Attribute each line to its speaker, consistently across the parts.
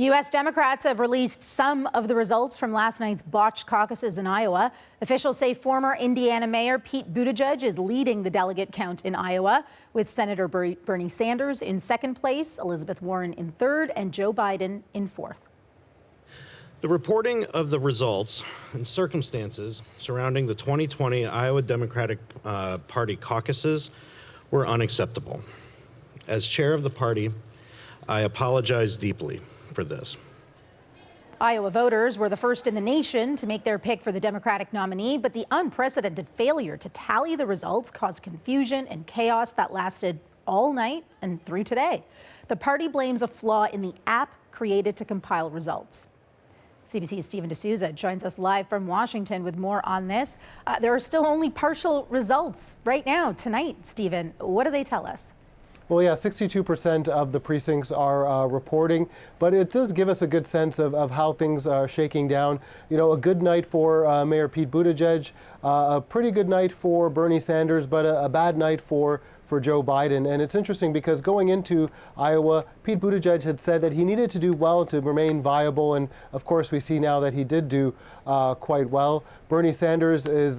Speaker 1: U.S. Democrats have released some of the results from last night's botched caucuses in Iowa. Officials say former Indiana Mayor Pete Buttigieg is leading the delegate count in Iowa, with Senator Bernie Sanders in second place, Elizabeth Warren in third, and Joe Biden in fourth.
Speaker 2: The reporting of the results and circumstances surrounding the 2020 Iowa Democratic Party caucuses were unacceptable. As chair of the party, I apologize deeply for this.
Speaker 1: Iowa voters were the first in the nation to make their pick for the Democratic nominee, but the unprecedented failure to tally the results caused confusion and chaos that lasted all night and through today. The party blames a flaw in the app created to compile results. CBC's Stephen D'Souza joins us live from Washington with more on this. There are still only partial results right now, tonight, Stephen. What do they tell us?
Speaker 3: Well, yeah, 62% of the precincts are reporting, but it does give us a good sense of how things are shaking down. You know, a good night for Mayor Pete Buttigieg, a pretty good night for Bernie Sanders, but a bad night for Joe Biden. And it's interesting because going into Iowa, Pete Buttigieg had said that he needed to do well to remain viable. And of course, we see now that he did do quite well. Bernie Sanders is,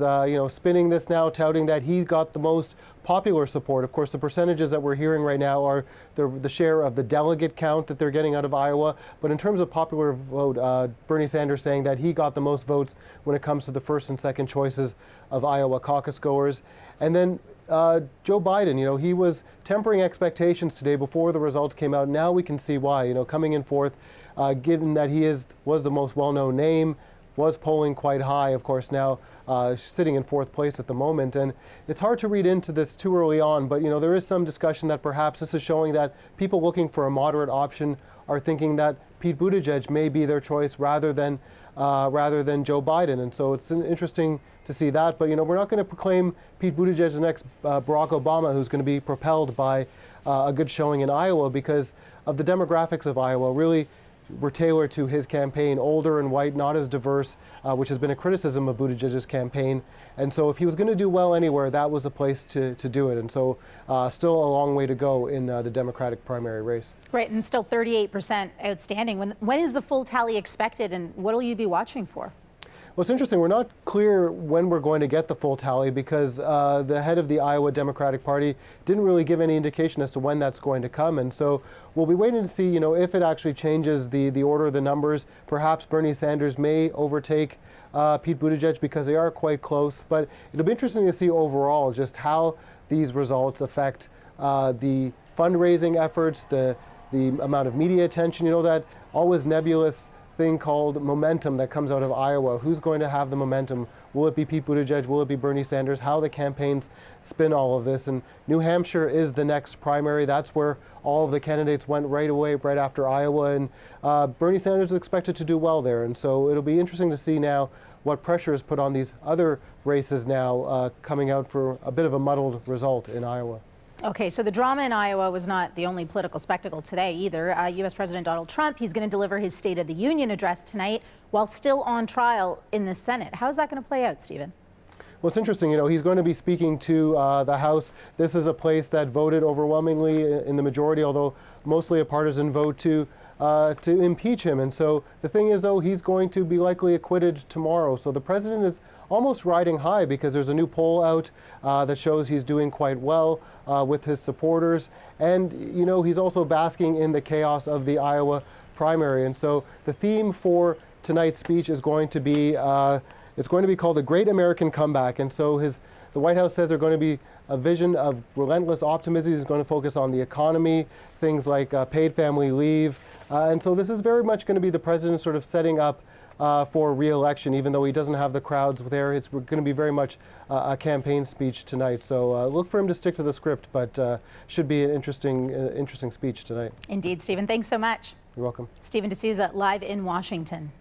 Speaker 3: spinning this now, touting that he got the most popular support. Of course, the percentages that we're hearing right now are the share of the delegate count that they're getting out of Iowa. But in terms of popular vote, Bernie Sanders saying that he got the most votes when it comes to the first and second choices of Iowa caucus goers. And then Joe Biden, he was tempering expectations today before the results came out. Now we can see why, coming in fourth, given that he was the most well-known name, was polling quite high, of course, now sitting in fourth place at the moment. And it's hard to read into this too early on, but, there is some discussion that perhaps this is showing that people looking for a moderate option are thinking that Pete Buttigieg may be their choice rather than Joe Biden. And so it's interesting to see that. But, we're not going to proclaim Pete Buttigieg the next Barack Obama, who's going to be propelled by a good showing in Iowa because of the demographics of Iowa. Really were tailored to his campaign, older and white, not as diverse, which has been a criticism of Buttigieg's campaign. And so if he was going to do well anywhere, that was a place to do it. And so still a long way to go in the Democratic primary race.
Speaker 1: Right, and still 38% outstanding. When is the full tally expected, and what will you be watching for?
Speaker 3: Well, it's interesting. We're not clear when we're going to get the full tally because the head of the Iowa Democratic Party didn't really give any indication as to when that's going to come. And so we'll be waiting to see, if it actually changes the order of the numbers. Perhaps Bernie Sanders may overtake Pete Buttigieg because they are quite close. But it'll be interesting to see overall just how these results affect the fundraising efforts, the amount of media attention, that always nebulous thing called momentum that comes out of Iowa. Who's going to have the momentum? Will it be Pete Buttigieg? Will it be Bernie Sanders? How the campaigns spin all of this. And New Hampshire is the next primary. That's where all of the candidates went right away, right after Iowa. And Bernie Sanders is expected to do well there. And so it'll be interesting to see now what pressure is put on these other races now coming out for a bit of a muddled result in Iowa.
Speaker 1: Okay, so the drama in Iowa was not the only political spectacle today either. U.S. President Donald Trump, he's going to deliver his State of the Union address tonight while still on trial in the Senate. How's that going to play out, Stephen?
Speaker 3: Well, it's interesting. He's going to be speaking to the House. This is a place that voted overwhelmingly in the majority, although mostly a partisan vote to impeach him. And so the thing is, though, he's going to be likely acquitted tomorrow. So the president is almost riding high because there's a new poll out that shows he's doing quite well with his supporters. And, he's also basking in the chaos of the Iowa primary. And so the theme for tonight's speech is going to be, it's going to be called the Great American Comeback. And so the White House says they're going to be a vision of relentless optimism. He's going to focus on the economy, things like paid family leave. And so this is very much going to be the president sort of setting up for re-election, even though he doesn't have the crowds there. It's going to be very much a campaign speech tonight. So look for him to stick to the script, but should be an interesting speech tonight.
Speaker 1: Indeed, Stephen. Thanks so much.
Speaker 3: You're welcome.
Speaker 1: Stephen D'Souza, live in Washington.